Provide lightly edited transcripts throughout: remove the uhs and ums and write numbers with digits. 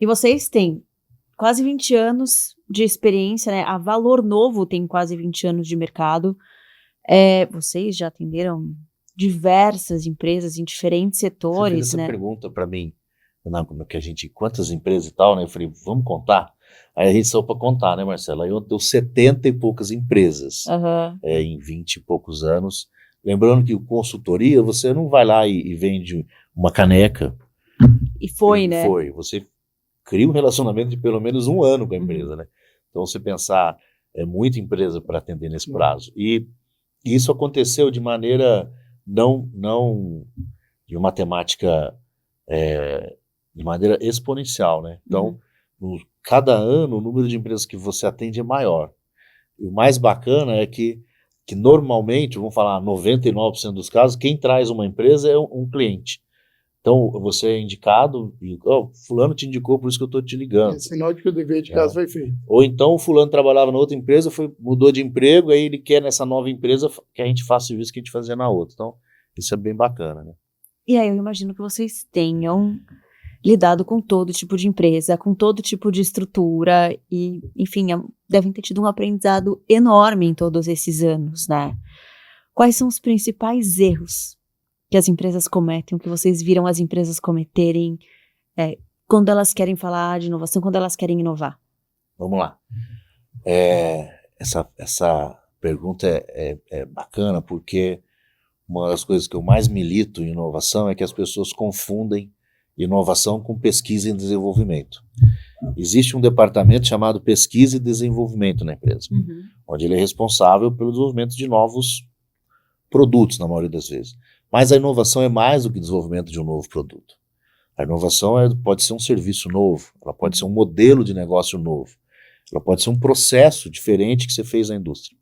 E vocês têm quase 20 anos de experiência, né? A Valor Novo tem quase 20 anos de mercado. Vocês já atenderam diversas empresas em diferentes Você fez setores, essa né? pergunta para mim, quantas empresas e tal, né? Eu falei, vamos contar? Aí a gente saiu para contar, né, Marcela? Aí eu deu 70 e poucas empresas, Aham. em 20 e poucos anos. Lembrando que o consultoria, você não vai lá e vende uma caneca. E foi, né? Foi. Você cria um relacionamento de pelo menos um ano com a empresa, né? Então, você pensar, é muita empresa para atender nesse prazo. E isso aconteceu de maneira não de uma temática, de maneira exponencial, né? Então, cada ano o número de empresas que você atende é maior. E o mais bacana é que normalmente, vamos falar, 99% dos casos, quem traz uma empresa é um cliente. Então, você é indicado e fulano te indicou, por isso que eu estou te ligando. É sinal de que o dever de casa foi feito. Ou então o fulano trabalhava na outra empresa, mudou de emprego, aí ele quer nessa nova empresa que a gente faça o serviço que a gente fazia na outra. Então, isso é bem bacana, né? E aí eu imagino que vocês tenham lidado com todo tipo de empresa, com todo tipo de estrutura e, enfim, devem ter tido um aprendizado enorme em todos esses anos, né? Quais são os principais erros que as empresas cometem, que vocês viram as empresas cometerem quando elas querem falar de inovação, quando elas querem inovar? Vamos lá. Essa pergunta é bacana porque uma das coisas que eu mais milito em inovação é que as pessoas confundem inovação com pesquisa e desenvolvimento. Existe um departamento chamado pesquisa e desenvolvimento na empresa, onde ele é responsável pelo desenvolvimento de novos produtos, na maioria das vezes. Mas a inovação é mais do que o desenvolvimento de um novo produto. A inovação pode ser um serviço novo, ela pode ser um modelo de negócio novo, ela pode ser um processo diferente que você fez na indústria.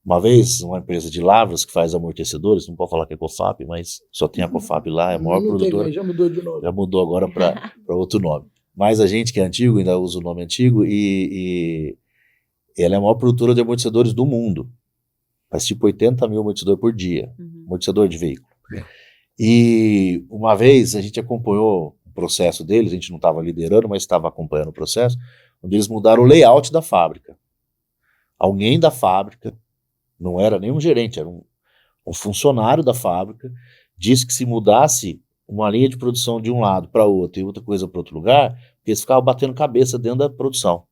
Uma vez, uma empresa de lavras que faz amortecedores, não pode falar que é COFAP, mas só tem a COFAP lá, é a maior produtora. Já mudou de nome. Já mudou agora para outro nome. Mas a gente que é antigo ainda usa o nome antigo e ela é a maior produtora de amortecedores do mundo. Faz tipo 80 mil amortecedores por dia, amortecedor de veículo. E uma vez a gente acompanhou o processo deles, a gente não estava liderando, mas estava acompanhando o processo, onde eles mudaram o layout da fábrica. Alguém da fábrica, não era nem um gerente, era um funcionário da fábrica, disse que se mudasse uma linha de produção de um lado para outro e outra coisa para outro lugar, eles ficavam batendo cabeça dentro da produção.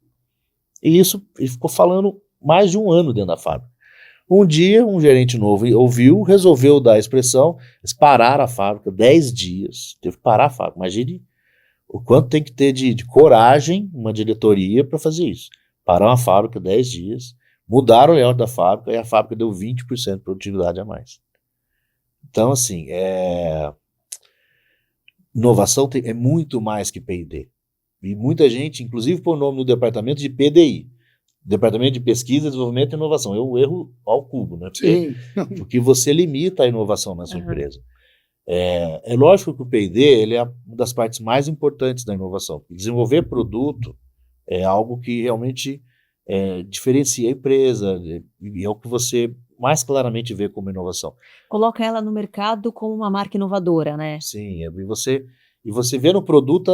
E isso ele ficou falando mais de um ano dentro da fábrica. Um dia, um gerente novo ouviu, resolveu dar a expressão, eles pararam a fábrica 10 dias, teve que parar a fábrica. Imagine o quanto tem que ter de coragem uma diretoria para fazer isso. Pararam a fábrica 10 dias, mudaram o layout da fábrica e a fábrica deu 20% de produtividade a mais. Então, assim, inovação é muito mais que P&D. E muita gente, inclusive, põe o nome no departamento de PDI. Departamento de Pesquisa, Desenvolvimento e Inovação. É um erro ao cubo, né? Porque você limita a inovação na sua empresa. É lógico que o P&D ele é uma das partes mais importantes da inovação. Desenvolver produto é algo que realmente diferencia a empresa e é o que você mais claramente vê como inovação. Coloca ela no mercado como uma marca inovadora, né? Sim, e você vê no produto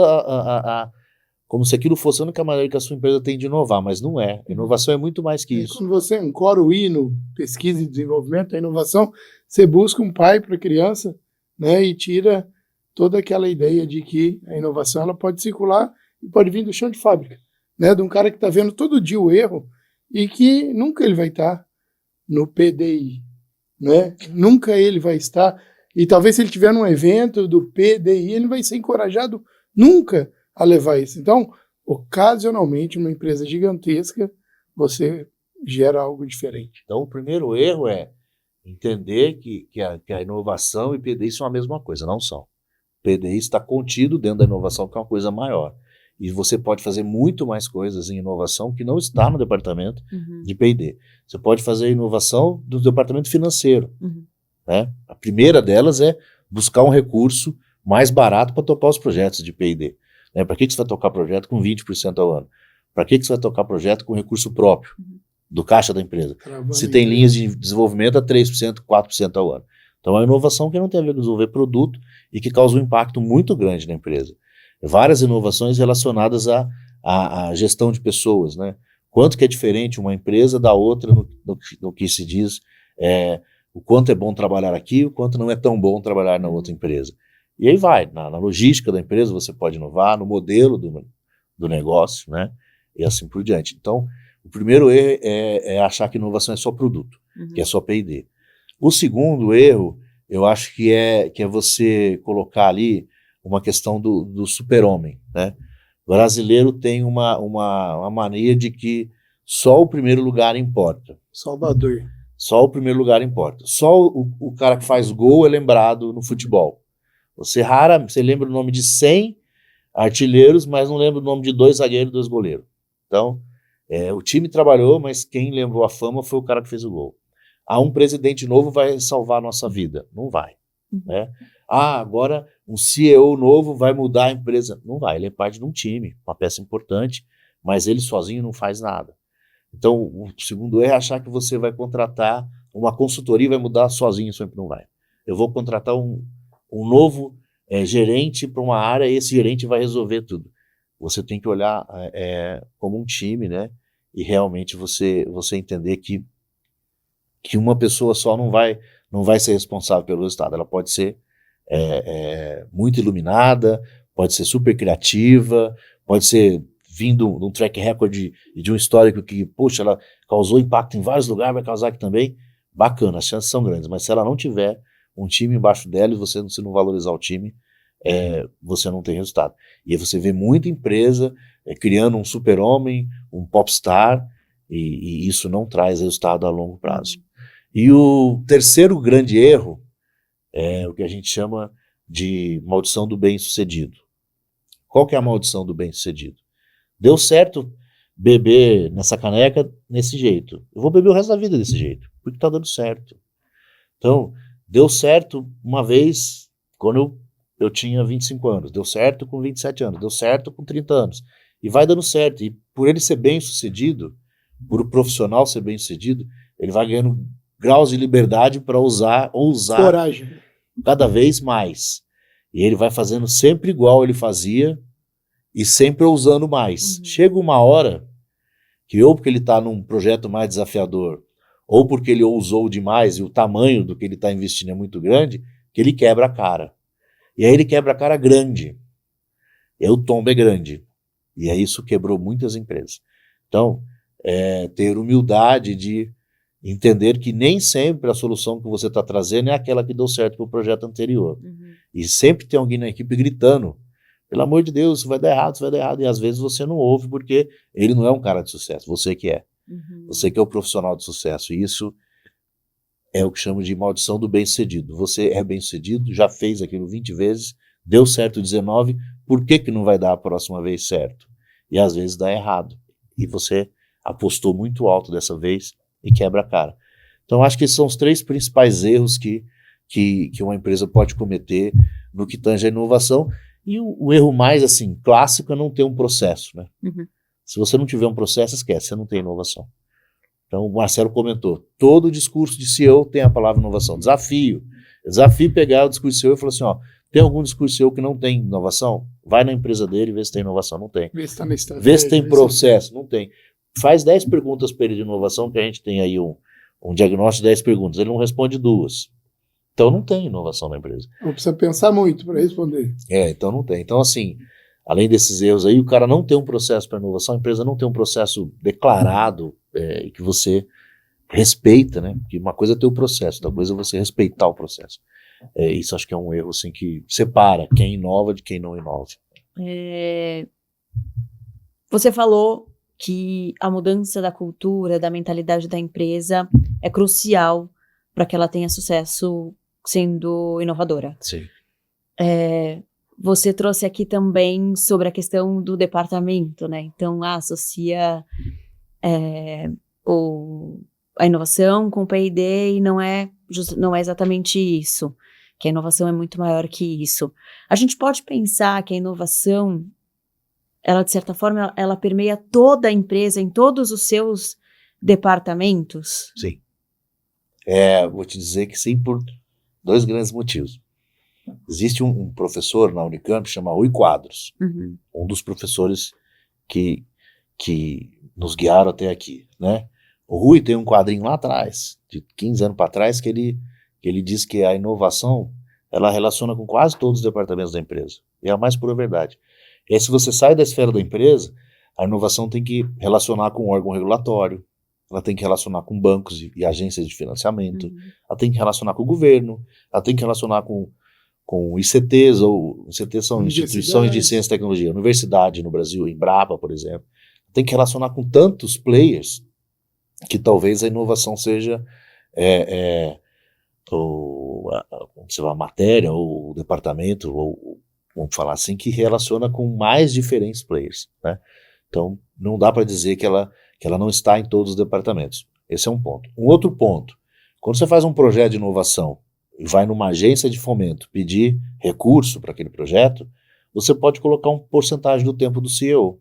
como se aquilo fosse a única maneira que a sua empresa tem de inovar, mas não é. A inovação é muito mais que isso. Quando você ancora o I no pesquisa e desenvolvimento, a inovação, você busca um pai para a criança, né, e tira toda aquela ideia de que a inovação ela pode circular e pode vir do chão de fábrica, né, de um cara que está vendo todo dia o erro e que nunca ele vai estar no PDI, né? Nunca ele vai estar, e talvez se ele estiver num evento do PDI, ele vai ser encorajado nunca a levar isso. Então, ocasionalmente, uma empresa gigantesca, você gera algo diferente. Então, o primeiro erro é entender que a inovação e PDI são a mesma coisa, não são. O PDI está contido dentro da inovação, que é uma coisa maior. E você pode fazer muito mais coisas em inovação que não está no departamento de P&D. Você pode fazer inovação do departamento financeiro. Né? A primeira delas é buscar um recurso mais barato para tocar os projetos de P&D. Né? Para que você vai tocar projeto com 20% ao ano? Para que você vai tocar projeto com recurso próprio do caixa da empresa? Se tem linhas de desenvolvimento a 3%, 4% ao ano. Então é uma inovação que não tem a ver com desenvolver produto e que causa um impacto muito grande na empresa. Várias inovações relacionadas à gestão de pessoas, né? Quanto que é diferente uma empresa da outra no que se diz o quanto é bom trabalhar aqui, o quanto não é tão bom trabalhar na outra empresa. E aí vai, na logística da empresa você pode inovar, no modelo do negócio, né? E assim por diante. Então, o primeiro erro é achar que inovação é só produto, que é só P&D. O segundo erro, eu acho que é você colocar ali uma questão do super-homem, né? O brasileiro tem uma mania de que só o primeiro lugar importa. Salvador. Só o primeiro lugar importa. Só o cara que faz gol é lembrado no futebol. Você lembra o nome de 100 artilheiros, mas não lembra o nome de 2 zagueiros e 2 goleiros. Então, o time trabalhou, mas quem lembrou a fama foi o cara que fez o gol. Um presidente novo vai salvar a nossa vida. Não vai. Né? Agora um CEO novo vai mudar a empresa. Não vai, ele é parte de um time, uma peça importante, mas ele sozinho não faz nada. Então, o segundo erro é achar que você vai contratar uma consultoria e vai mudar sozinho, sempre não vai. Eu vou contratar um novo gerente para uma área e esse gerente vai resolver tudo. Você tem que olhar como um time, né? E realmente você entender que uma pessoa só não vai ser responsável pelo resultado. Ela pode ser muito iluminada, pode ser super criativa, pode ser vindo de um track record e de um histórico que, poxa, ela causou impacto em vários lugares, vai causar aqui também. Bacana, as chances são grandes, mas se ela não tiver um time embaixo dela e você não valorizar o time, você não tem resultado. E aí você vê muita empresa criando um super-homem, um popstar, e isso não traz resultado a longo prazo. E o terceiro grande erro é o que a gente chama de maldição do bem-sucedido. Qual que é a maldição do bem-sucedido? Deu certo beber nessa caneca desse jeito. Eu vou beber o resto da vida desse jeito, porque está dando certo. Então, deu certo uma vez quando eu tinha 25 anos, deu certo com 27 anos, deu certo com 30 anos. E vai dando certo. E por ele ser bem-sucedido, por o profissional ser bem-sucedido, ele vai ganhando graus de liberdade para ousar coragem cada vez mais. E ele vai fazendo sempre igual ele fazia e sempre ousando mais. Chega uma hora que ou porque ele está num projeto mais desafiador, ou porque ele ousou demais e o tamanho do que ele está investindo é muito grande, que ele quebra a cara. E aí ele quebra a cara grande. E aí o tombo é grande. E aí isso quebrou muitas empresas. Então, ter humildade de entender que nem sempre a solução que você está trazendo é aquela que deu certo para o projeto anterior. E sempre tem alguém na equipe gritando, pelo amor de Deus, isso vai dar errado, isso vai dar errado. E às vezes você não ouve porque ele não é um cara de sucesso, você que é. Você que é o profissional de sucesso. E isso é o que chamo de maldição do bem-sucedido. Você é bem-sucedido, já fez aquilo 20 vezes, deu certo 19, por que não vai dar a próxima vez certo? E às vezes dá errado. E você apostou muito alto dessa vez e quebra a cara. Então acho que esses são os 3 principais erros que uma empresa pode cometer no que tange a inovação. E o erro mais assim clássico é não ter um processo, né? Se você não tiver um processo, esquece, você não tem inovação. Então o Marcelo comentou, todo discurso de CEO tem a palavra inovação. Desafio pegar o discurso CEO e falar assim, tem algum discurso CEO que não tem inovação? Vai na empresa dele e vê se tem inovação, não tem. Vê se tá na estratégia, vê se tem processo, não tem. Faz 10 perguntas para ele de inovação, que a gente tem aí um diagnóstico de 10 perguntas, ele não responde 2. Então não tem inovação na empresa. Não precisa pensar muito para responder. Então não tem. Então assim, além desses erros aí, o cara não tem um processo para inovação, a empresa não tem um processo declarado que você respeita, né? Porque uma coisa é ter o processo, outra coisa é você respeitar o processo. Isso acho que é um erro assim, que separa quem inova de quem não inova. Você falou que a mudança da cultura, da mentalidade da empresa é crucial para que ela tenha sucesso sendo inovadora. Sim. Você trouxe aqui também sobre a questão do departamento, né? Então, associa a inovação com o P&D e não é exatamente isso, que a inovação é muito maior que isso. A gente pode pensar que a inovação, ela de certa forma, ela permeia toda a empresa, em todos os seus departamentos? Sim. Vou te dizer que sim, por 2 grandes motivos. Existe um professor na Unicamp chama Rui Quadros, Uhum. um dos professores que nos guiaram até aqui, né? O Rui tem um quadrinho lá atrás, de 15 anos para trás, que ele diz que a inovação, ela relaciona com quase todos os departamentos da empresa. E é a mais pura verdade. E aí, se você sai da esfera da empresa, a inovação tem que relacionar com o órgão regulatório, ela tem que relacionar com bancos e agências de financiamento, Uhum. ela tem que relacionar com o governo, ela tem que relacionar com ICTs, ou ICTs são instituições de ciência e tecnologia, universidade no Brasil, Embrapa, por exemplo. Tem que relacionar com tantos players que talvez a inovação seja a matéria, ou o departamento, ou vamos falar assim, que relaciona com mais diferentes players, né? Então, não dá para dizer que ela não está em todos os departamentos. Esse é um ponto. Um outro ponto, quando você faz um projeto de inovação e vai numa agência de fomento pedir recurso para aquele projeto, você pode colocar uma porcentagem do tempo do CEO.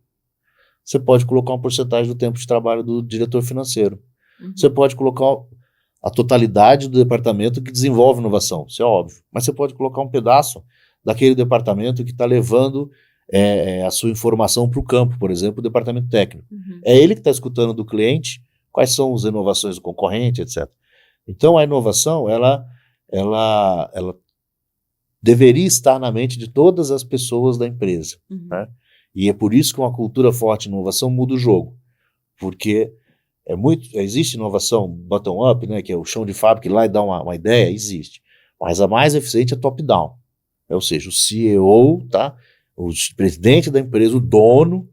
Você pode colocar uma porcentagem do tempo de trabalho do diretor financeiro. Uhum. Você pode colocar a totalidade do departamento que desenvolve inovação, isso é óbvio. Mas você pode colocar um pedaço daquele departamento que está levando a sua informação para o campo, por exemplo, o departamento técnico. Uhum. É ele que está escutando do cliente quais são as inovações do concorrente, etc. Então, a inovação, ela deveria estar na mente de todas as pessoas da empresa, Uhum. né? E é por isso que uma cultura forte de inovação muda o jogo, porque existe inovação bottom-up, né, que é o chão de fábrica, ir lá e dar uma ideia, existe. Mas a mais eficiente é top-down. Ou seja, o CEO, tá, o presidente da empresa, o dono,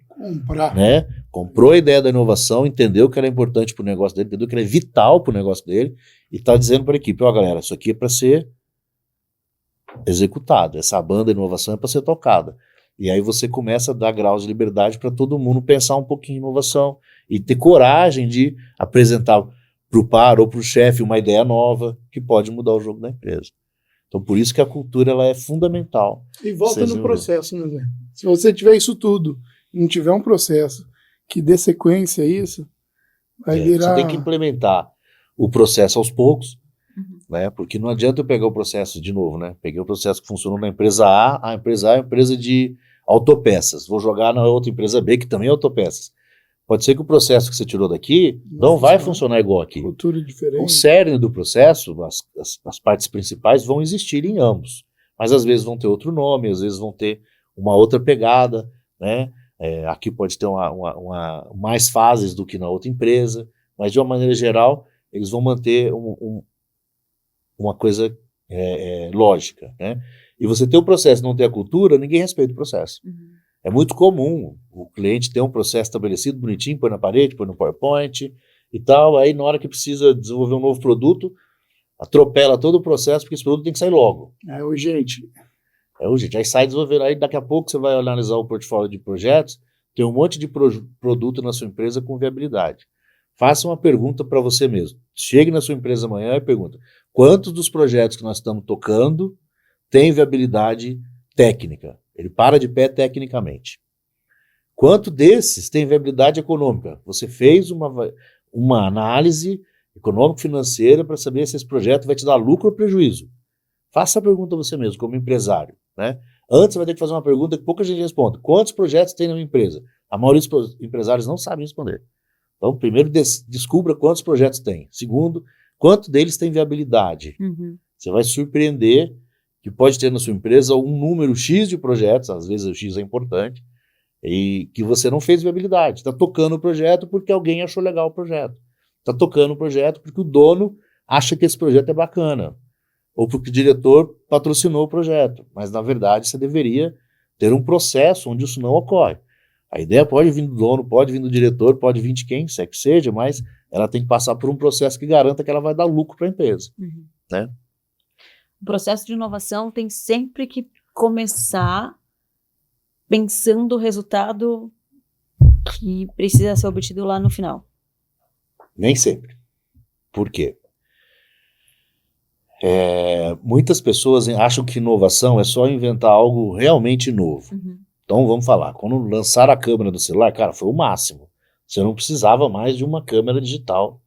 né, comprou a ideia da inovação, entendeu que ela é importante para o negócio dele, entendeu que ela é vital para o negócio dele, e está dizendo para a equipe, ó, galera, isso aqui é para ser executado, essa banda de inovação é para ser tocada. E aí você começa a dar graus de liberdade para todo mundo pensar um pouquinho em inovação e ter coragem de apresentar para o par ou para o chefe uma ideia nova que pode mudar o jogo da empresa. Então, por isso que a cultura ela é fundamental. E volta no processo, né, Zé? Se você tiver isso tudo e não tiver um processo que dê sequência a isso, vai virar... Você tem que implementar o processo aos poucos, né? Porque não adianta eu pegar o processo de novo, né? Peguei o processo que funcionou na empresa A empresa A é uma empresa de autopeças, vou jogar na outra empresa B, que também é autopeças. Pode ser que o processo que você tirou daqui não vai funcionar igual aqui. Cultura diferente. O cerne do processo, as partes principais vão existir em ambos, mas às vezes vão ter outro nome, às vezes vão ter uma outra pegada, né? Aqui pode ter mais fases do que na outra empresa, mas de uma maneira geral eles vão manter uma coisa lógica, né? E você ter o processo e não ter a cultura, ninguém respeita o processo. Uhum. É muito comum o cliente ter um processo estabelecido, bonitinho, põe na parede, põe no PowerPoint e tal, aí na hora que precisa desenvolver um novo produto, atropela todo o processo, porque esse produto tem que sair logo. É urgente. Aí sai desenvolvendo, aí daqui a pouco você vai analisar o portfólio de projetos, tem um monte de produto na sua empresa com viabilidade. Faça uma pergunta para você mesmo. Chegue na sua empresa amanhã e pergunta: quantos dos projetos que nós estamos tocando têm viabilidade técnica? Ele para de pé tecnicamente. Quanto desses tem viabilidade econômica? Você fez uma análise econômico-financeira para saber se esse projeto vai te dar lucro ou prejuízo. Faça a pergunta a você mesmo, como empresário, né? Antes você vai ter que fazer uma pergunta que pouca gente responde. Quantos projetos tem na minha empresa? A maioria dos empresários não sabem responder. Então, primeiro, descubra quantos projetos tem. Segundo, quanto deles tem viabilidade. Uhum. Você vai se surpreender que pode ter na sua empresa um número X de projetos, às vezes o X é importante, e que você não fez viabilidade. Está tocando o projeto porque alguém achou legal o projeto. Está tocando o projeto porque o dono acha que esse projeto é bacana. Ou porque o diretor patrocinou o projeto. Mas, na verdade, você deveria ter um processo onde isso não ocorre. A ideia pode vir do dono, pode vir do diretor, pode vir de quem quer que seja, mas ela tem que passar por um processo que garanta que ela vai dar lucro para a empresa. Uhum. Né? O processo de inovação tem sempre que começar pensando o resultado que precisa ser obtido lá no final. Nem sempre. Por quê? Muitas pessoas acham que inovação é só inventar algo realmente novo. Uhum. Então vamos falar, quando lançaram a câmera do celular, cara, foi o máximo. Você não precisava mais de uma câmera digital.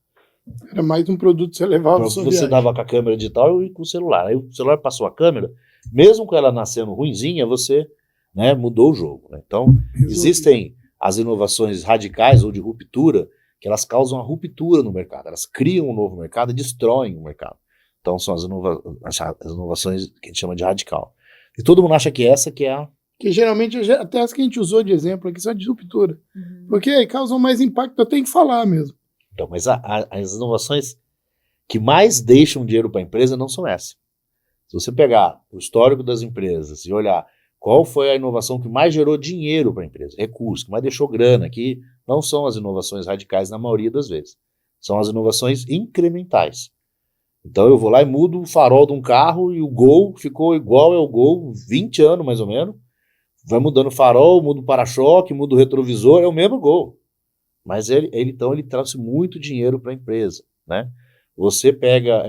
Era mais um produto que você levava. Você dava com a câmera digital e com o celular. Aí o celular passou a câmera, mesmo com ela nascendo ruinzinha, você, né, mudou o jogo. Né? Então, existem as inovações radicais ou de ruptura, que elas causam a ruptura no mercado, elas criam um novo mercado e destroem o mercado. Então, são as inovações que a gente chama de radical. E todo mundo acha que essa que é a... Que geralmente, até as que a gente usou de exemplo aqui, são de ruptura. Porque aí causam mais impacto, eu tenho que falar mesmo. Então, mas as inovações que mais deixam dinheiro para a empresa não são essas. Se você pegar o histórico das empresas e olhar qual foi a inovação que mais gerou dinheiro para a empresa, recurso, que mais deixou grana, que não são as inovações radicais na maioria das vezes. São as inovações incrementais. Então eu vou lá e mudo o farol de um carro e o Gol ficou igual ao Gol, 20 anos mais ou menos. Vai mudando o farol, muda o para-choque, muda o retrovisor, é o mesmo Gol. Mas ele trouxe muito dinheiro para a empresa, né? Você pega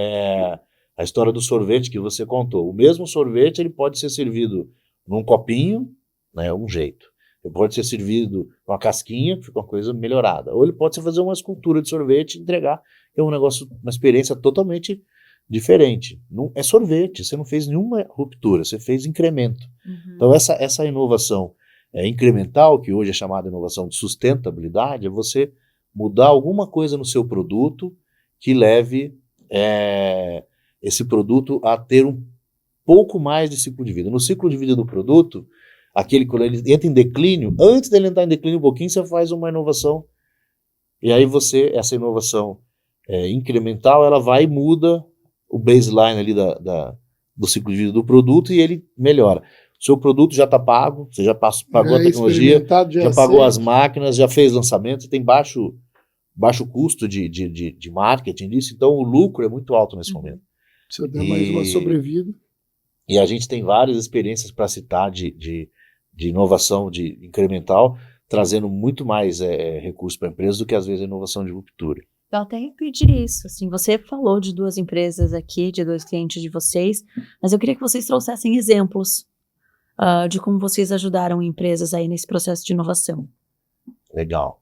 a história do sorvete que você contou. O mesmo sorvete ele pode ser servido num copinho, né, um jeito. Ele pode ser servido com uma casquinha, que fica uma coisa melhorada. Ou ele pode ser fazer uma escultura de sorvete e entregar. É um negócio, uma experiência totalmente diferente. Não, é sorvete, você não fez nenhuma ruptura, você fez incremento. Então essa inovação incremental, que hoje é chamada inovação de sustentabilidade, é você mudar alguma coisa no seu produto que leve esse produto a ter um pouco mais de ciclo de vida. No ciclo de vida do produto, quando ele entra em declínio, antes dele entrar em declínio um pouquinho, você faz uma inovação, e aí essa inovação incremental, ela vai e muda o baseline ali do ciclo de vida do produto e ele melhora. O seu produto já está pago, você já pagou a tecnologia, já pagou as máquinas, já fez lançamento, tem baixo custo de marketing disso, então o lucro é muito alto nesse momento. Precisa dar mais uma sobrevida. E a gente tem várias experiências para citar de inovação de incremental, trazendo muito mais recursos para a empresa do que às vezes a inovação de ruptura. Eu até ia pedir isso, assim, você falou de 2 empresas aqui, de 2 clientes de vocês, mas eu queria que vocês trouxessem exemplos de como vocês ajudaram empresas aí nesse processo de inovação. Legal.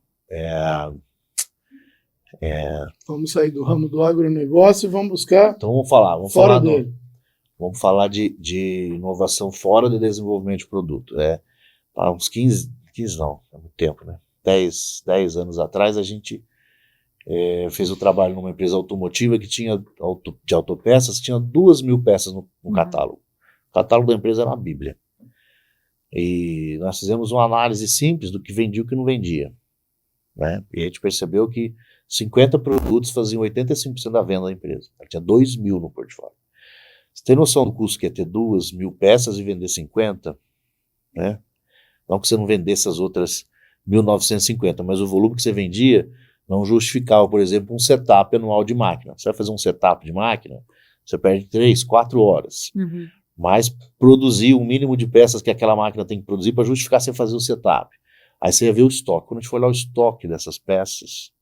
Vamos sair do ramo do agronegócio e vamos buscar. Então vamos fora dele. Vamos falar de inovação fora do desenvolvimento de produto. Há uns 15 não, há muito tempo, né? 10 anos atrás a gente fez o trabalho numa empresa automotiva que tinha de autopeças, tinha 2.000 peças no catálogo. O catálogo da empresa era uma bíblia. E nós fizemos uma análise simples do que vendia e o que não vendia. Né? E a gente percebeu que 50 produtos faziam 85% da venda da empresa. Ela tinha 2.000 no portfólio. Você tem noção do custo que é ter 2.000 peças e vender 50? Né? Não que você não vendesse as outras 1.950, mas o volume que você vendia não justificava, por exemplo, um setup anual de máquina. Você vai fazer um setup de máquina, você perde 3, 4 horas. Mas produzir o mínimo de peças que aquela máquina tem que produzir para justificar você fazer o setup. Aí você ia ver o estoque. Quando a gente for olhar o estoque dessas peças,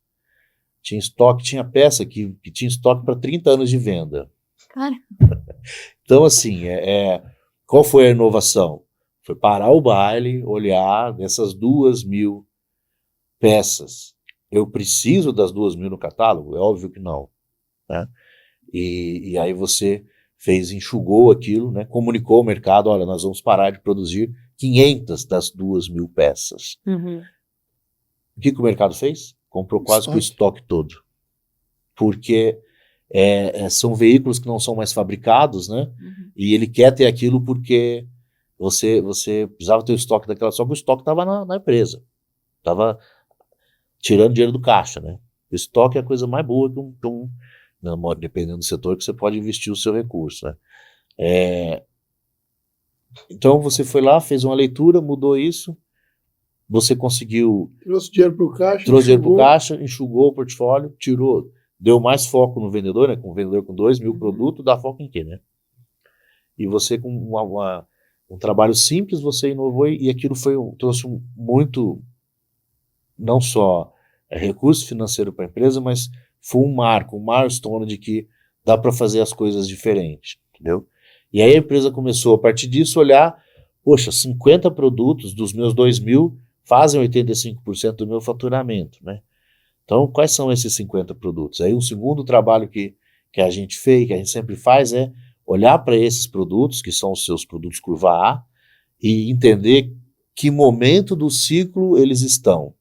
tinha peça que tinha estoque para 30 anos de venda. Cara. Então, assim, qual foi a inovação? Foi parar o baile, olhar dessas 2.000 peças. Eu preciso das 2.000 no catálogo? É óbvio que não. Né? E aí você enxugou aquilo, né? Comunicou ao mercado, olha, nós vamos parar de produzir 500 das 2.000 peças. O que o mercado fez? Comprou quase que o estoque todo. Porque são veículos que não são mais fabricados, né? E ele quer ter aquilo porque você precisava ter o estoque daquela, só que o estoque estava na empresa. Estava tirando dinheiro do caixa, né? O estoque é a coisa mais boa dependendo do setor que você pode investir o seu recurso, né? Então você foi lá, fez uma leitura, mudou isso, você conseguiu... Trouxe dinheiro para o caixa, enxugou o portfólio, deu mais foco no vendedor, né? Com o vendedor com 2.000 produtos, dá foco em quê, né? E você com um trabalho simples, você inovou e aquilo trouxe muito, não só recurso financeiro para a empresa, mas foi um milestone de que dá para fazer as coisas diferentes, entendeu? E aí a empresa começou, a partir disso, olhar, poxa, 50 produtos dos meus 2.000 fazem 85% do meu faturamento, né? Então, quais são esses 50 produtos? Aí um segundo trabalho que a gente fez, que a gente sempre faz, é olhar para esses produtos, que são os seus produtos curva A, e entender que momento do ciclo eles estão.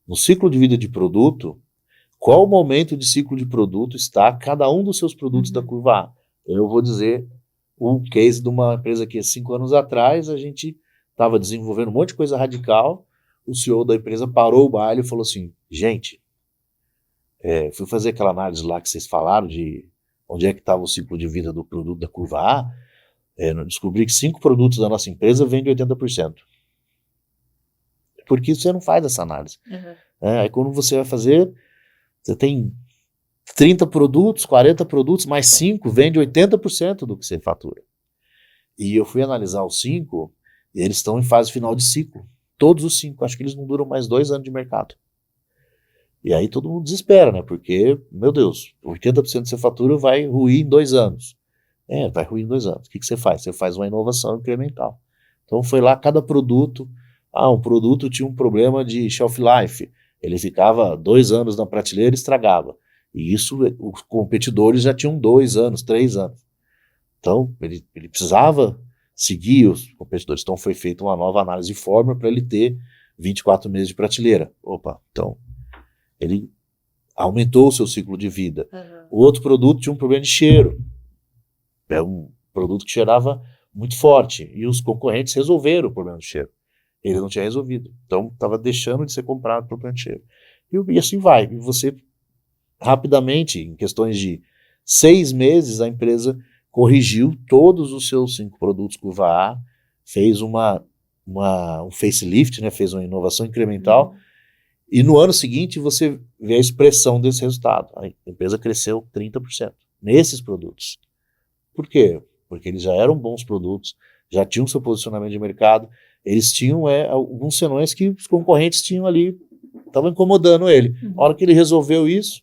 No ciclo de vida de produto, qual momento de ciclo de produto está cada um dos seus produtos da curva A? Eu vou dizer um case de uma empresa que há 5 anos atrás a gente estava desenvolvendo um monte de coisa radical, o CEO da empresa parou o baile e falou assim, gente, fui fazer aquela análise lá que vocês falaram de onde é que estava o ciclo de vida do produto da curva A, descobri que 5 produtos da nossa empresa vendem 80%. Porque você não faz essa análise. Aí quando você vai fazer, você tem 30 produtos, 40 produtos, mais 5, vende 80% do que você fatura. E eu fui analisar os 5, e eles estão em fase final de ciclo. Todos os 5, acho que eles não duram mais 2 anos de mercado. E aí todo mundo desespera, né? Porque, meu Deus, 80% de você fatura vai ruir em 2 anos. Vai ruir em 2 anos. O que você faz? Você faz uma inovação incremental. Então foi lá cada produto. Um produto tinha um problema de shelf life. Ele ficava 2 anos na prateleira e estragava. E isso, os competidores já tinham 2 anos, 3 anos. Então, ele precisava seguir os competidores. Então, foi feita uma nova análise de fórmula para ele ter 24 meses de prateleira. Então, ele aumentou o seu ciclo de vida. O outro produto tinha um problema de cheiro. É um produto que cheirava muito forte. E os concorrentes resolveram o problema de cheiro. Ele não tinha resolvido. Então, estava deixando de ser comprado por problema de cheiro. E assim vai. E você, rapidamente, em questões de 6 meses, a empresa corrigiu todos os seus 5 produtos curva A, fez um facelift, né, fez uma inovação incremental, e no ano seguinte você vê a expressão desse resultado. A empresa cresceu 30% nesses produtos. Por quê? Porque eles já eram bons produtos, já tinham seu posicionamento de mercado, eles tinham alguns senões que os concorrentes tinham ali, estavam incomodando ele. A hora que ele resolveu isso,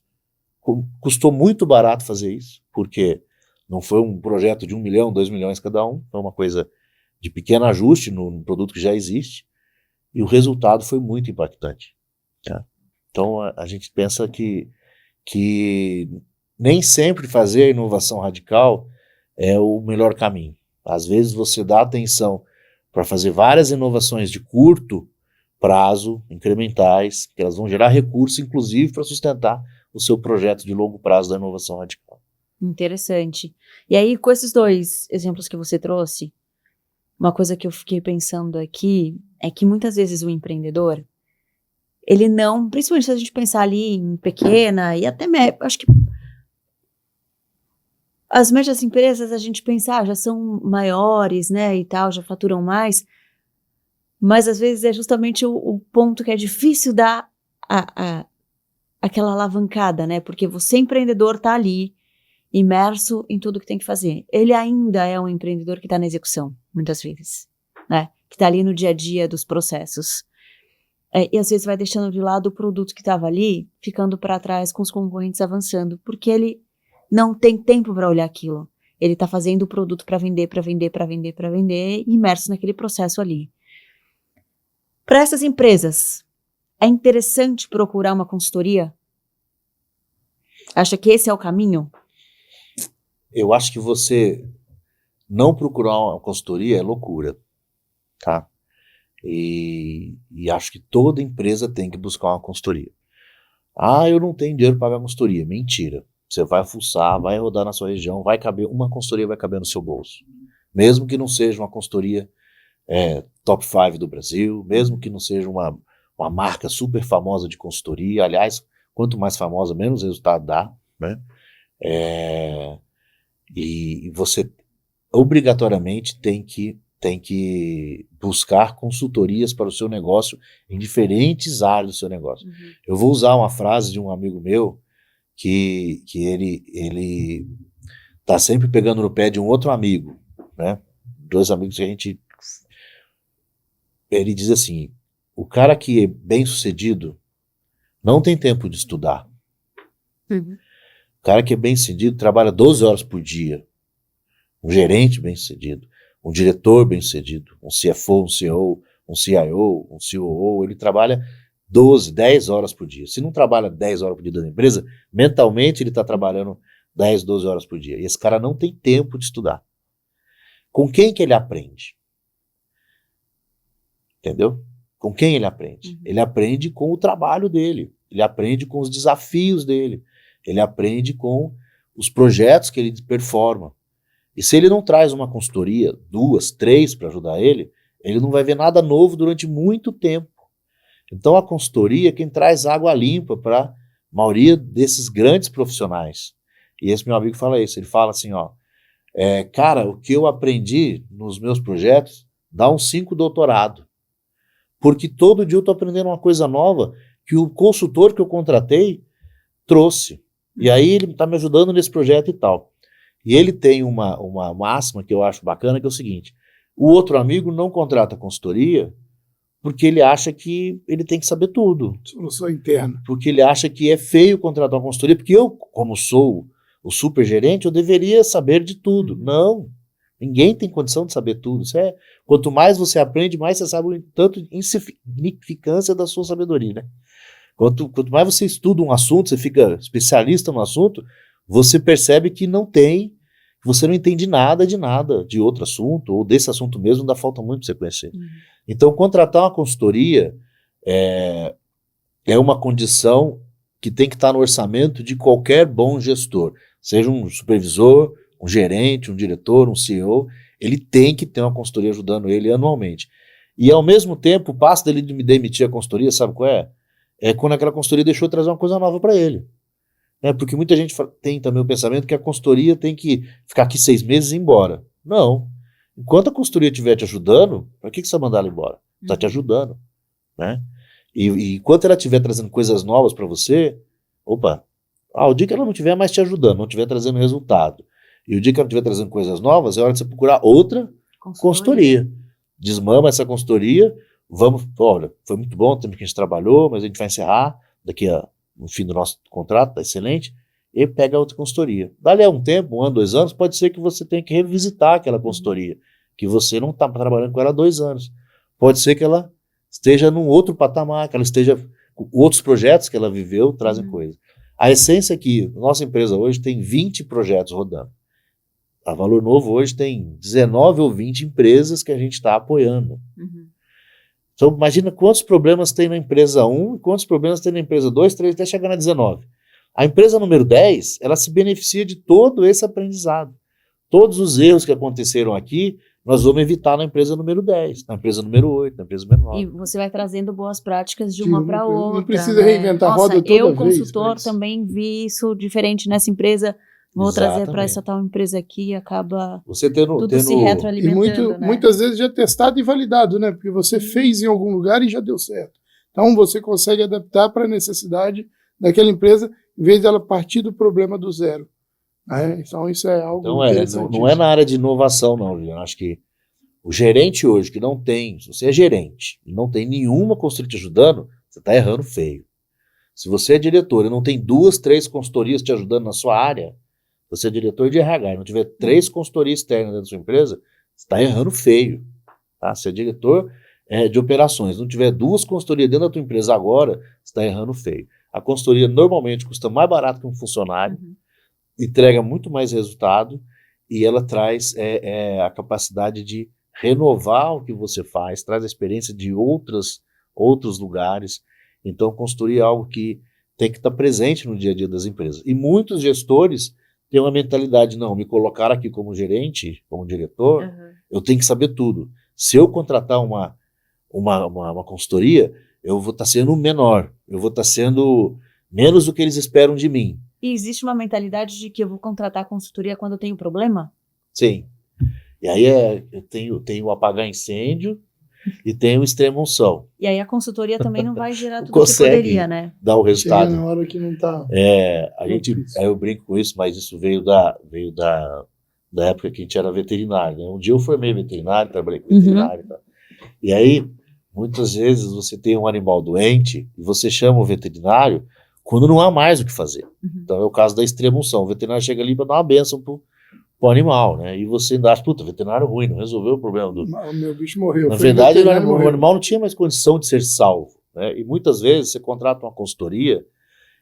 custou muito barato fazer isso, porque não foi um projeto de 1 milhão, 2 milhões cada um, foi uma coisa de pequeno ajuste no produto que já existe, e o resultado foi muito impactante. Tá? Então a gente pensa que nem sempre fazer a inovação radical é o melhor caminho. Às vezes você dá atenção para fazer várias inovações de curto prazo, incrementais, que elas vão gerar recursos, inclusive para sustentar o seu projeto de longo prazo da inovação radical. Interessante. E aí, com esses 2 exemplos que você trouxe, uma coisa que eu fiquei pensando aqui é que muitas vezes o empreendedor, ele não, principalmente se a gente pensar ali em pequena e até, acho que as médias empresas a gente pensa, já são maiores, né, e tal, já faturam mais, mas às vezes é justamente o ponto que é difícil dar aquela alavancada, né, porque você empreendedor está ali, imerso em tudo que tem que fazer. Ele ainda é um empreendedor que está na execução, muitas vezes, né, que está ali no dia a dia dos processos. E às vezes vai deixando de lado o produto que estava ali, ficando para trás com os concorrentes avançando, porque ele não tem tempo para olhar aquilo. Ele está fazendo o produto para vender, imerso naquele processo ali. Para essas empresas, é interessante procurar uma consultoria? Acha que esse é o caminho? Eu acho que você não procurar uma consultoria é loucura, tá? E acho que toda empresa tem que buscar uma consultoria. Eu não tenho dinheiro para pagar consultoria. Mentira. Você vai fuçar, vai rodar na sua região, uma consultoria vai caber no seu bolso. Mesmo que não seja uma consultoria top 5 do Brasil, mesmo que não seja uma marca super famosa de consultoria. Aliás, quanto mais famosa, menos resultado dá, né? E você obrigatoriamente tem que buscar consultorias para o seu negócio em diferentes áreas do seu negócio. Eu vou usar uma frase de um amigo meu que ele tá sempre pegando no pé de um outro amigo, né? 2 amigos que ele diz assim, o cara que é bem sucedido não tem tempo de estudar. O cara que é bem sucedido trabalha 12 horas por dia. Um gerente bem sucedido, um diretor bem sucedido, um CFO, um CEO, um CIO, um COO, ele trabalha 12, 10 horas por dia. Se não trabalha 10 horas por dia da empresa, mentalmente ele está trabalhando 10, 12 horas por dia. E esse cara não tem tempo de estudar. Com quem que ele aprende? Entendeu? Com quem ele aprende? Uhum. Ele aprende com o trabalho dele. Ele aprende com os desafios dele. Ele aprende com os projetos que ele performa. E se ele não traz uma consultoria, 2, 3 para ajudar ele não vai ver nada novo durante muito tempo. Então a consultoria é quem traz água limpa para a maioria desses grandes profissionais. E esse meu amigo fala isso, ele fala assim, ó, cara, o que eu aprendi nos meus projetos dá uns 5 doutorados. Porque todo dia eu estou aprendendo uma coisa nova que o consultor que eu contratei trouxe. E aí ele está me ajudando nesse projeto e tal. E ele tem uma máxima que eu acho bacana, que é o seguinte, o outro amigo não contrata consultoria porque ele acha que ele tem que saber tudo. Solução interna. Porque ele acha que é feio contratar uma consultoria, porque eu, como sou o supergerente, eu deveria saber de tudo. Não, ninguém tem condição de saber tudo. Quanto mais você aprende, mais você sabe o tanto insignificância da sua sabedoria, né? Quanto mais você estuda um assunto, você fica especialista no assunto, você percebe que você não entende nada de outro assunto, ou desse assunto mesmo, ainda falta muito para você conhecer. Então, contratar uma consultoria é uma condição que tem que estar no orçamento de qualquer bom gestor, seja um supervisor, um gerente, um diretor, um CEO, ele tem que ter uma consultoria ajudando ele anualmente. E, ao mesmo tempo, o passo dele de me demitir a consultoria, sabe qual é? É quando aquela consultoria deixou de trazer uma coisa nova para ele. Porque muita gente tem também o pensamento que a consultoria tem que ficar aqui 6 meses e ir embora. Não. Enquanto a consultoria estiver te ajudando, para que você vai mandar ela embora? Está te ajudando. Né? E enquanto ela estiver trazendo coisas novas para você, o dia que ela não estiver mais te ajudando, não estiver trazendo resultado, e o dia que ela estiver trazendo coisas novas, é hora de você procurar outra consultoria. Desmama essa consultoria, olha, foi muito bom o tempo que a gente trabalhou, mas a gente vai encerrar daqui no fim do nosso contrato, tá excelente, e pega outra consultoria. Dali a um tempo, 1 ano, 2 anos, pode ser que você tenha que revisitar aquela consultoria, que você não está trabalhando com ela há 2 anos. Pode ser que ela esteja num outro patamar, que ela esteja com outros projetos que ela viveu, trazem coisas. A essência é que nossa empresa hoje tem 20 projetos rodando. A Valor Novo hoje tem 19 ou 20 empresas que a gente está apoiando. Então, imagina quantos problemas tem na empresa 1 e quantos problemas tem na empresa 2, 3, até chegar na 19. A empresa número 10, ela se beneficia de todo esse aprendizado. Todos os erros que aconteceram aqui, nós vamos evitar na empresa número 10, na empresa número 8, na empresa número 9. E você vai trazendo boas práticas de uma para outra. Não precisa reinventar a roda toda vez. Eu, consultor, também vi isso diferente nessa empresa. Vou trazer para essa tal empresa aqui e acaba você tudo se retroalimentando. E muitas vezes já testado e validado, né? Porque você fez em algum lugar e já deu certo. Então você consegue adaptar para a necessidade daquela empresa, em vez dela partir do problema do zero. Então isso é algo interessante. Não é na área de inovação, não, Juliano. Acho que o gerente hoje que não tem, se você é gerente e não tem nenhuma consultoria te ajudando, você está errando feio. Se você é diretor e não tem 2, 3 consultorias te ajudando na sua área, você é diretor de RH e não tiver 3 consultorias externas dentro da sua empresa, você está errando feio. Tá? Se é diretor de operações, não tiver 2 consultorias dentro da tua empresa agora, você está errando feio. A consultoria normalmente custa mais barato que um funcionário, entrega muito mais resultado e ela traz a capacidade de renovar o que você faz, traz a experiência de outros lugares. Então, consultoria é algo que tem que estar presente no dia a dia das empresas. E muitos gestores têm uma mentalidade, não, me colocar aqui como gerente, como diretor, eu tenho que saber tudo. Se eu contratar uma consultoria, eu vou estar sendo menor, eu vou estar sendo menos do que eles esperam de mim. E existe uma mentalidade de que eu vou contratar consultoria quando eu tenho problema? Sim. E aí eu tenho o apagar incêndio e tenho o extrema unção. E aí a consultoria também não vai gerar tudo que poderia, né? Dar o resultado. Chega na hora que não está. Aí eu brinco com isso, mas isso veio da época que a gente era veterinário. Né? Um dia eu formei veterinário, trabalhei com veterinário. Tá? E aí, muitas vezes você tem um animal doente e você chama o veterinário quando não há mais o que fazer. Então é o caso da extrema unção. O veterinário chega ali para dar uma bênção pro animal, né? E você ainda acha, veterinário ruim, não resolveu o problema do... O meu bicho morreu. Na verdade, o animal não tinha mais condição de ser salvo, né? E muitas vezes você contrata uma consultoria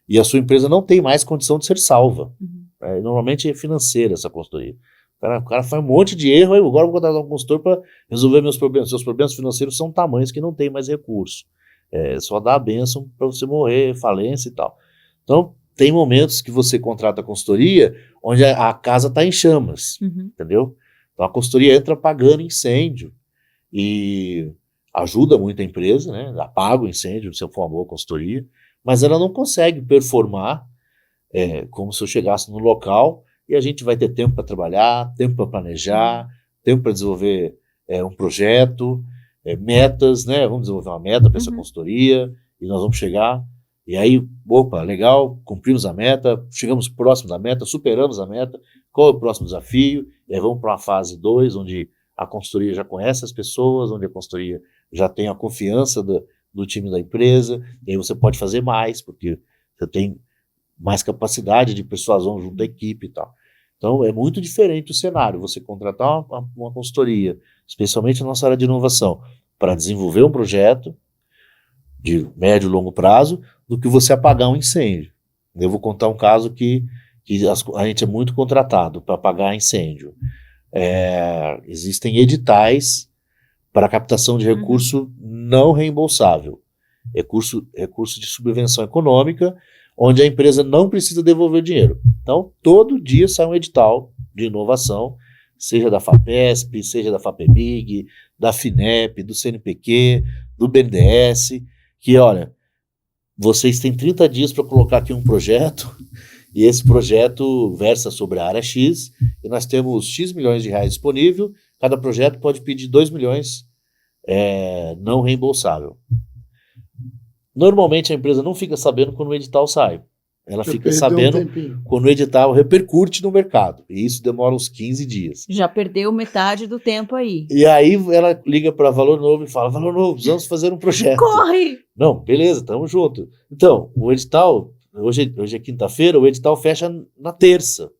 e a sua empresa não tem mais condição de ser salva. Normalmente é financeira essa consultoria. O cara faz um monte de erro, agora eu vou contratar um consultor para resolver meus problemas. Seus problemas financeiros são tamanhos que não tem mais recurso. Só dá a bênção para você morrer, falência e tal. Então, tem momentos que você contrata a consultoria onde a casa está em chamas, entendeu? Então, a consultoria entra apagando incêndio e ajuda muito a empresa, né? Apaga o incêndio se for uma boa consultoria, mas ela não consegue performar como se eu chegasse no local e a gente vai ter tempo para trabalhar, tempo para planejar, tempo para desenvolver um projeto, metas, né? Vamos desenvolver uma meta para essa consultoria e nós vamos chegar. E aí, opa, legal, cumprimos a meta, chegamos próximo da meta, superamos a meta, qual é o próximo desafio? E aí vamos para uma fase 2, onde a consultoria já conhece as pessoas, onde a consultoria já tem a confiança do time da empresa, e aí você pode fazer mais, porque você tem mais capacidade de persuasão junto à equipe e tal. Então, é muito diferente o cenário, você contratar uma consultoria, especialmente na nossa área de inovação, para desenvolver um projeto de médio e longo prazo, do que você apagar um incêndio. Eu vou contar um caso que a gente é muito contratado para apagar incêndio. Existem editais para captação de recurso não reembolsável, recurso de subvenção econômica, onde a empresa não precisa devolver dinheiro. Então, todo dia sai um edital de inovação, seja da FAPESP, seja da FAPEMIG, da FINEP, do CNPq, do BNDES, que, olha, vocês têm 30 dias para colocar aqui um projeto, e esse projeto versa sobre a área X, e nós temos X milhões de reais disponível, cada projeto pode pedir 2 milhões não reembolsável. Normalmente a empresa não fica sabendo quando o edital sai, ela fica sabendo quando o edital repercute no mercado, e isso demora uns 15 dias. Já perdeu metade do tempo aí. E aí ela liga para Valor Novo e fala, Valor Novo, vamos fazer um projeto. Corre! Não, beleza, estamos juntos. Então, o edital, hoje é quinta-feira, o edital fecha na terça.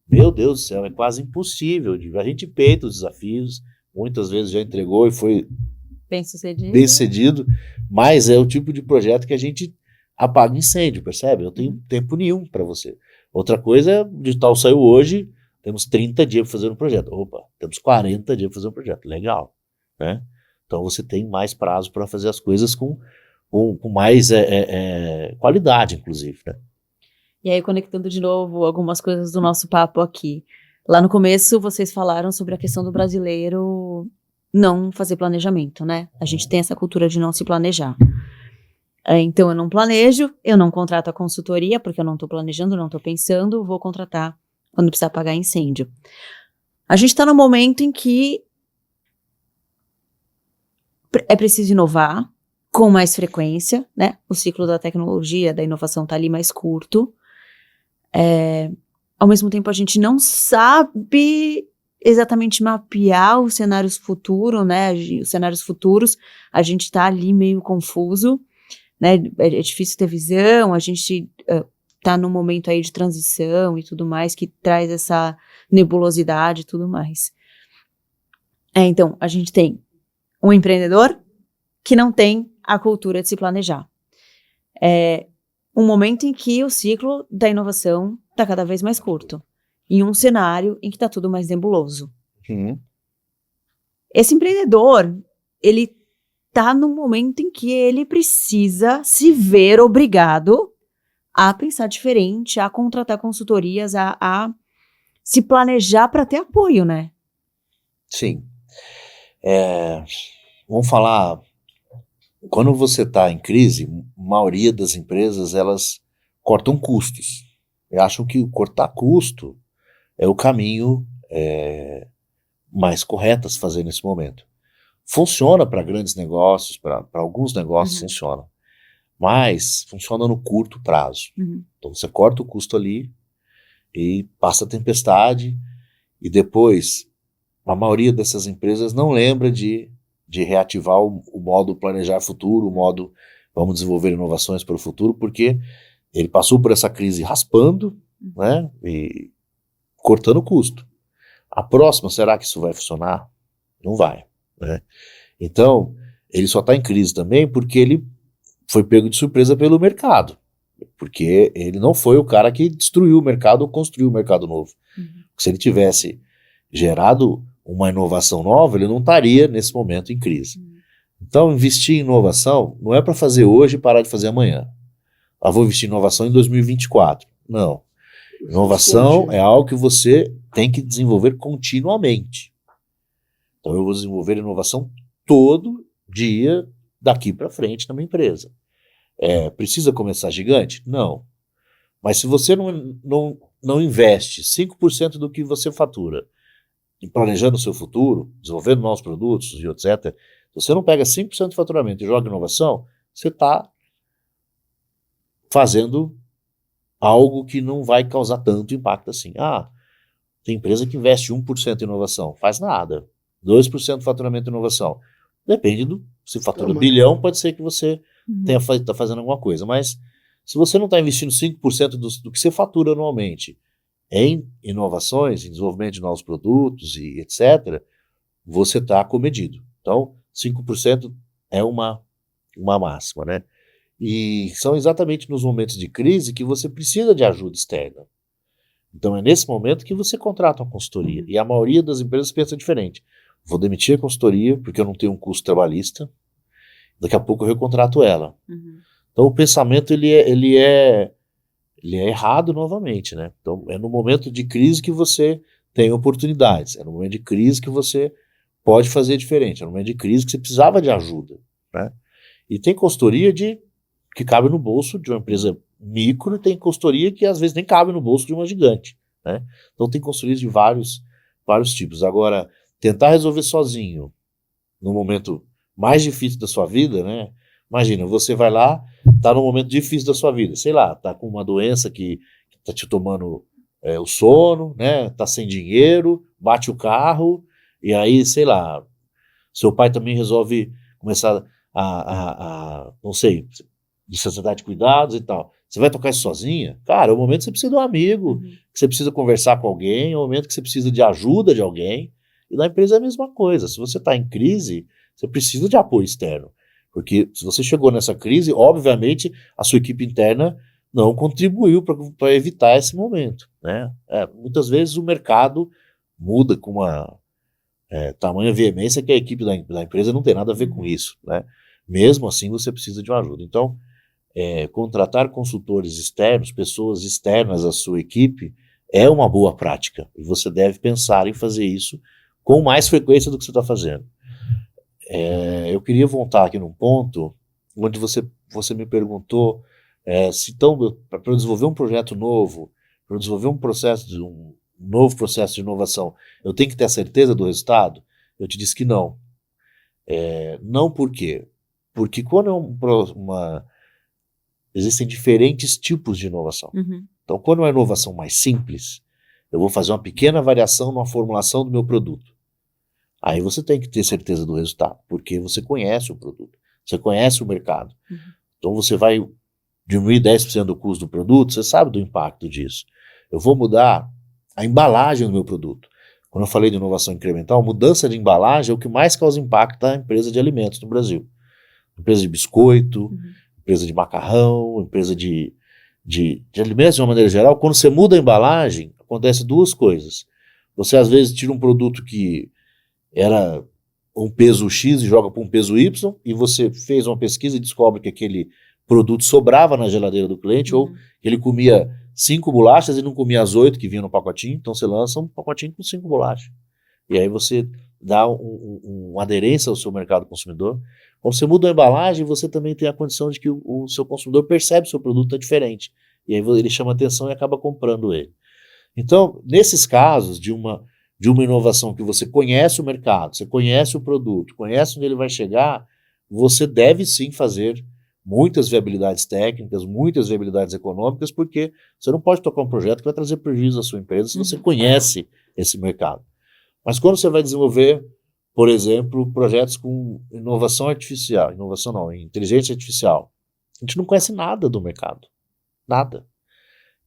Meu Deus do céu, é quase impossível. A gente peita os desafios, muitas vezes já entregou e foi bem sucedido, mas é o tipo de projeto que a gente apaga incêndio, percebe? Eu tenho tempo nenhum para você. Outra coisa, o edital saiu hoje, temos 30 dias para fazer um projeto. Opa, temos 40 dias para fazer um projeto. Legal, né? Então você tem mais prazo para fazer as coisas com mais qualidade, inclusive, né? E aí, conectando de novo algumas coisas do nosso papo aqui. Lá no começo, vocês falaram sobre a questão do brasileiro não fazer planejamento, né? A gente tem essa cultura de não se planejar. Então, eu não planejo, eu não contrato a consultoria, porque eu não estou planejando, não estou pensando, vou contratar quando precisar apagar incêndio. A gente está no momento em que é preciso inovar com mais frequência, né? O ciclo da tecnologia, da inovação está ali mais curto. Ao mesmo tempo, a gente não sabe exatamente mapear os cenários futuros, né? Os cenários futuros, a gente está ali meio confuso, né? É difícil ter visão, a gente está num momento aí de transição e tudo mais, que traz essa nebulosidade e tudo mais. Então, a gente tem um empreendedor que não tem a cultura de se planejar. Um momento em que o ciclo da inovação está cada vez mais curto, em um cenário em que está tudo mais nebuloso. Esse empreendedor, ele está num momento em que ele precisa se ver obrigado a pensar diferente, a contratar consultorias, a se planejar para ter apoio, né? Sim. Vamos falar, quando você está em crise, a maioria das empresas, elas cortam custos. E acham que cortar custo é o caminho mais correto a se fazer nesse momento. Funciona para grandes negócios, para alguns negócios funciona, mas funciona no curto prazo. Então você corta o custo ali e passa a tempestade, e depois a maioria dessas empresas não lembra de reativar o modo planejar futuro, o modo vamos desenvolver inovações para o futuro, porque ele passou por essa crise raspando, né, e cortando o custo. A próxima, será que isso vai funcionar? Não vai, né? Então, ele só está em crise também porque ele foi pego de surpresa pelo mercado. porque ele não foi o cara que destruiu o mercado ou construiu o mercado novo. Se ele tivesse gerado uma inovação nova, ele não estaria nesse momento em crise. Então, investir em inovação não é para fazer hoje e parar de fazer amanhã. Vou investir em inovação em 2024. Não. Inovação é algo que você tem que desenvolver continuamente. Então, eu vou desenvolver inovação todo dia daqui para frente na minha empresa. Precisa começar gigante? Não. Mas se você não investe 5% do que você fatura em planejando o seu futuro, desenvolvendo novos produtos e etc., se você não pega 5% de faturamento e joga em inovação, você está fazendo algo que não vai causar tanto impacto assim. Tem empresa que investe 1% em inovação, faz nada. 2% de faturamento em inovação. Depende se fatura bilhão, pode ser que você está fazendo alguma coisa, mas se você não está investindo 5% do que você fatura anualmente em inovações, em desenvolvimento de novos produtos e etc., você está acomedido. Então, 5% é uma máxima, né? E são exatamente nos momentos de crise que você precisa de ajuda externa. Então, é nesse momento que você contrata uma consultoria. E a maioria das empresas pensa diferente. Vou demitir a consultoria porque eu não tenho um custo trabalhista. Daqui a pouco eu recontrato ela. Então, o pensamento ele é errado novamente, né? Então, é no momento de crise que você tem oportunidades. É no momento de crise que você pode fazer diferente. É no momento de crise que você precisava de ajuda, né? E tem consultoria que cabe no bolso de uma empresa micro, e tem consultoria que às vezes nem cabe no bolso de uma gigante, né? Então tem consultorias de vários tipos. Agora, tentar resolver sozinho no momento mais difícil da sua vida, né? Imagina, você vai lá, tá num momento difícil da sua vida, sei lá, tá com uma doença que tá te tomando o sono, né? Tá sem dinheiro, bate o carro, e aí, sei lá, seu pai também resolve começar não sei, necessidade de cuidados e tal. Você vai tocar isso sozinha? Cara, é o momento que você precisa de um amigo, que você precisa conversar com alguém, é o momento que você precisa de ajuda de alguém. E na empresa é a mesma coisa. Se você está em crise, você precisa de apoio externo. Porque se você chegou nessa crise, obviamente a sua equipe interna não contribuiu para evitar esse momento, né? Muitas vezes o mercado muda com uma tamanha veemência que a equipe da empresa não tem nada a ver com isso, né? Mesmo assim, você precisa de uma ajuda. Então, contratar consultores externos, pessoas externas à sua equipe, é uma boa prática. E você deve pensar em fazer isso com mais frequência do que você está fazendo. Eu queria voltar aqui num ponto onde você me perguntou se então, para desenvolver um projeto novo, para desenvolver um novo processo de inovação, eu tenho que ter a certeza do resultado? Eu te disse que não. Não por quê? Porque quando existem diferentes tipos de inovação. Então, quando é uma inovação mais simples, eu vou fazer uma pequena variação na formulação do meu produto. Aí você tem que ter certeza do resultado, porque você conhece o produto, você conhece o mercado. Então, você vai diminuir 10% do custo do produto, você sabe do impacto disso. Eu vou mudar a embalagem do meu produto. Quando eu falei de inovação incremental, mudança de embalagem é o que mais causa impacto na empresa de alimentos no Brasil. Empresa de biscoito, empresa de macarrão, empresa de alimentos de uma maneira geral. Quando você muda a embalagem, acontece duas coisas. Você às vezes tira um produto que era um peso X e joga para um peso Y, e você fez uma pesquisa e descobre que aquele produto sobrava na geladeira do cliente, ou que ele comia 5 bolachas e não comia as 8 que vinham no pacotinho, então você lança um pacotinho com 5 bolachas. E aí você dá uma aderência ao seu mercado consumidor. Quando você muda a embalagem, você também tem a condição de que o seu consumidor percebe que o seu produto é diferente. E aí ele chama atenção e acaba comprando ele. Então, nesses casos de uma inovação que você conhece o mercado, você conhece o produto, conhece onde ele vai chegar, você deve sim fazer muitas viabilidades técnicas, muitas viabilidades econômicas, porque você não pode tocar um projeto que vai trazer prejuízo à sua empresa se você conhece esse mercado. Mas quando você vai desenvolver, por exemplo, projetos com inteligência artificial, a gente não conhece nada do mercado. Nada.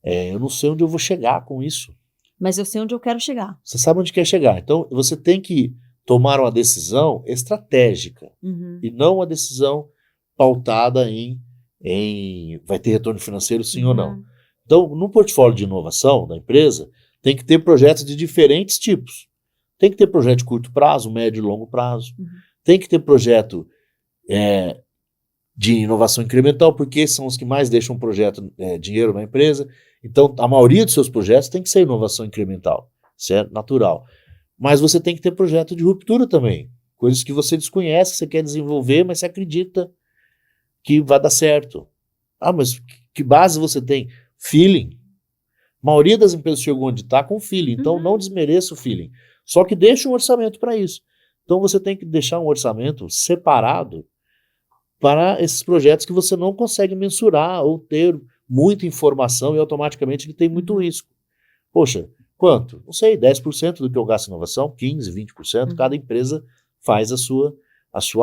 Eu não sei onde eu vou chegar com isso. Mas eu sei onde eu quero chegar. Você sabe onde quer chegar. Então, você tem que tomar uma decisão estratégica e não uma decisão pautada em vai ter retorno financeiro sim ou não. Então, no portfólio de inovação da empresa, tem que ter projetos de diferentes tipos. Tem que ter projeto de curto prazo, médio e longo prazo. Tem que ter projeto de inovação incremental, porque são os que mais deixam dinheiro na empresa. Então, a maioria dos seus projetos tem que ser inovação incremental. Isso é natural. Mas você tem que ter projeto de ruptura também. Coisas que você desconhece, que você quer desenvolver, mas você acredita que vai dar certo. Ah, mas que base você tem? Feeling. A maioria das empresas chegou onde está com feeling. Então, não desmereça o feeling. Só que deixa um orçamento para isso. Então, você tem que deixar um orçamento separado para esses projetos que você não consegue mensurar ou ter muita informação e automaticamente ele tem muito risco. Poxa, quanto? Não sei, 10% do que eu gasto em inovação, 15%, 20%, cada empresa faz a sua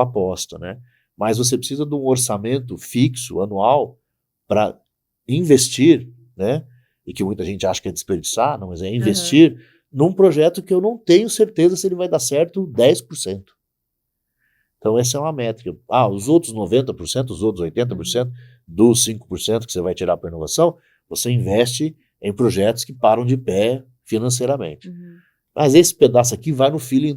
aposta, né? Mas você precisa de um orçamento fixo, anual, para investir, né? E que muita gente acha que é desperdiçar, não, mas é investir num projeto que eu não tenho certeza se ele vai dar certo 10%. Então essa é uma métrica. Os outros 90%, os outros 80%, dos 5% que você vai tirar para inovação, você investe em projetos que param de pé financeiramente. Mas esse pedaço aqui vai no feeling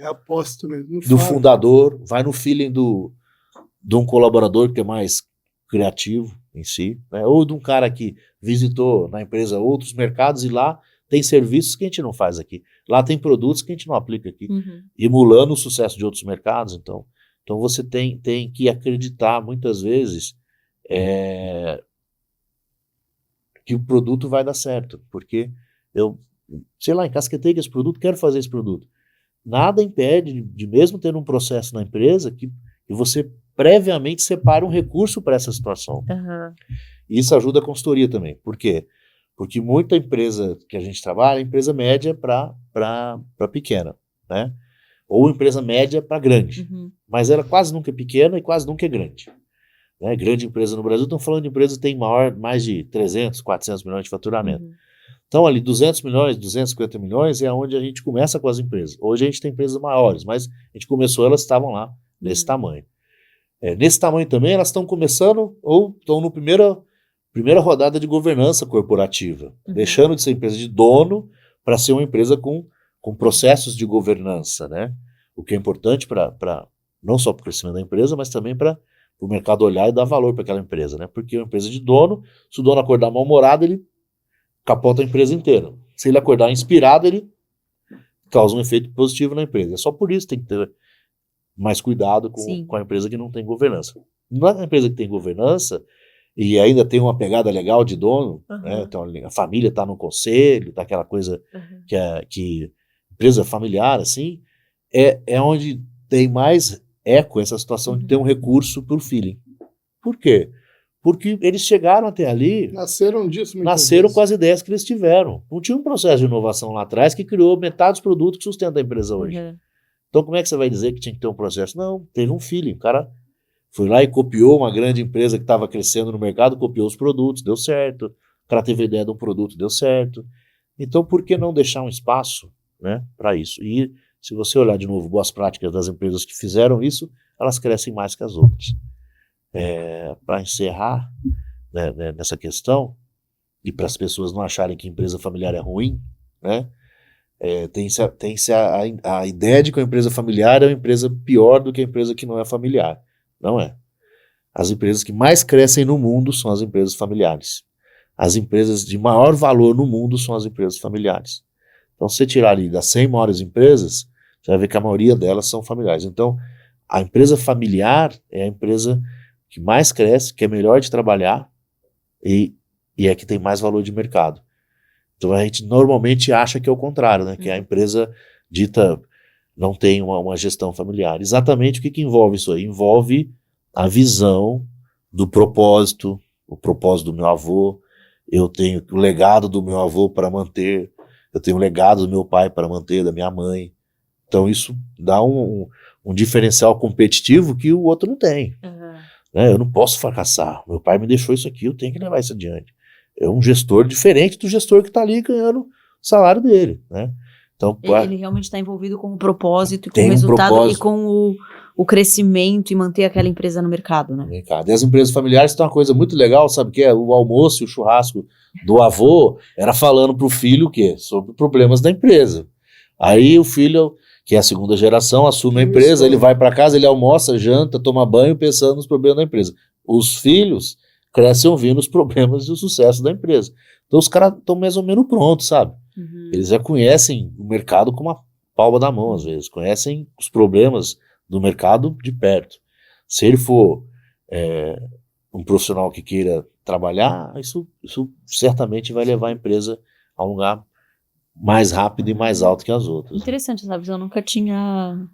aposto mesmo, do fundador, vai no feeling de um colaborador que é mais criativo em si, né? Ou de um cara que visitou na empresa outros mercados e lá tem serviços que a gente não faz aqui. Lá tem produtos que a gente não aplica aqui, emulando o sucesso de outros mercados. Então você tem que acreditar muitas vezes que o produto vai dar certo, porque eu, sei lá, encasquetei com esse produto, quero fazer esse produto. Nada impede de mesmo ter um processo na empresa que você previamente separe um recurso para essa situação. E isso ajuda a consultoria também. Por quê? Porque muita empresa que a gente trabalha é empresa média para pequena, né? Ou empresa média para grande. Mas ela quase nunca é pequena e quase nunca é grande. Né? Grande empresa no Brasil, estão falando de empresas que têm mais de 300, 400 milhões de faturamento. Então, ali, 200 milhões, 250 milhões é onde a gente começa com as empresas. Hoje a gente tem empresas maiores, mas a gente começou, elas estavam lá, nesse tamanho. Nesse tamanho também, elas estão começando ou estão no primeira rodada de governança corporativa, deixando de ser empresa de dono para ser uma empresa com processos de governança, né? O que é importante não só para o crescimento da empresa, mas também para o mercado olhar e dar valor para aquela empresa, né? Porque uma empresa de dono, se o dono acordar mal-humorado, ele capota a empresa inteira. Se ele acordar inspirado, ele causa um efeito positivo na empresa. É só por isso que tem que ter mais cuidado com a empresa que não tem governança. Na empresa que tem governança e ainda tem uma pegada legal de dono, né? Então a família está no conselho, tá aquela coisa que empresa familiar, assim, é onde tem mais eco essa situação de ter um recurso por feeling. Por quê? Porque eles chegaram até ali... Nasceram disso. Nasceram com as ideias que eles tiveram. Não tinha um processo de inovação lá atrás que criou metade dos produtos que sustentam a empresa hoje. Então como é que você vai dizer que tinha que ter um processo? Não, teve um feeling. O cara foi lá e copiou uma grande empresa que estava crescendo no mercado, copiou os produtos, deu certo. O cara teve a ideia de um produto, deu certo. Então por que não deixar um espaço, né, para isso? E se você olhar de novo boas práticas das empresas que fizeram isso, elas crescem mais que as outras. Para encerrar, né, nessa questão, e para as pessoas não acharem que empresa familiar é ruim, né, tem-se a ideia de que a empresa familiar é uma empresa pior do que a empresa que não é familiar. Não é. As empresas que mais crescem no mundo são as empresas familiares. As empresas de maior valor no mundo são as empresas familiares. Então, se você tirar ali das 100 maiores empresas, você vai ver que a maioria delas são familiares. Então, a empresa familiar é a empresa que mais cresce, que é melhor de trabalhar e é que tem mais valor de mercado. Então a gente normalmente acha que é o contrário, né? Que a empresa dita não tem uma gestão familiar. Exatamente o que envolve isso aí? Envolve a visão do propósito, o propósito do meu avô, eu tenho o legado do meu avô para manter, eu tenho o legado do meu pai para manter, da minha mãe. Então isso dá um diferencial competitivo que o outro não tem. Né? Eu não posso fracassar. Meu pai me deixou isso aqui, eu tenho que levar isso adiante. É um gestor diferente do gestor que está ali ganhando o salário dele. Né? Então, Ele realmente está envolvido com o propósito, com Tem o um resultado propósito. e com o crescimento e manter aquela empresa no mercado, né? mercado. E as empresas familiares têm uma coisa muito legal, sabe o que é? O almoço e o churrasco do avô era falando pro filho o quê? Sobre problemas da empresa. Aí o filho, que é a segunda geração, assume a empresa, ele vai para casa, ele almoça, janta, toma banho, pensando nos problemas da empresa. Os filhos crescem ouvindo os problemas e o sucesso da empresa. Então os caras estão mais ou menos prontos, sabe? Eles já conhecem o mercado com uma palma da mão, às vezes. Conhecem os problemas do mercado de perto. Se ele for um profissional que queira trabalhar, isso certamente vai levar a empresa a um lugar mais rápido e mais alto que as outras. Interessante essa visão, eu nunca tinha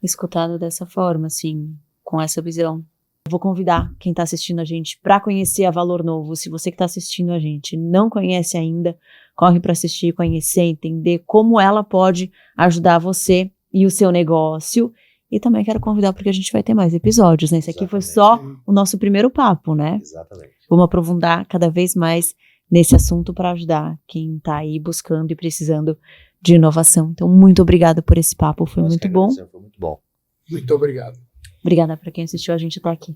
escutado dessa forma, assim, com essa visão. Vou convidar quem está assistindo a gente para conhecer a Valor Novo. Se você que está assistindo a gente não conhece ainda, corre para assistir, conhecer, entender como ela pode ajudar você e o seu negócio. E também quero convidar porque a gente vai ter mais episódios, né? Esse aqui foi só o nosso primeiro papo, né? Exatamente. Vamos aprofundar cada vez mais nesse assunto para ajudar quem está aí buscando e precisando de inovação. Então, muito obrigada por esse papo, foi muito bom. Foi muito bom. Muito obrigado. Obrigada para quem assistiu a gente até aqui.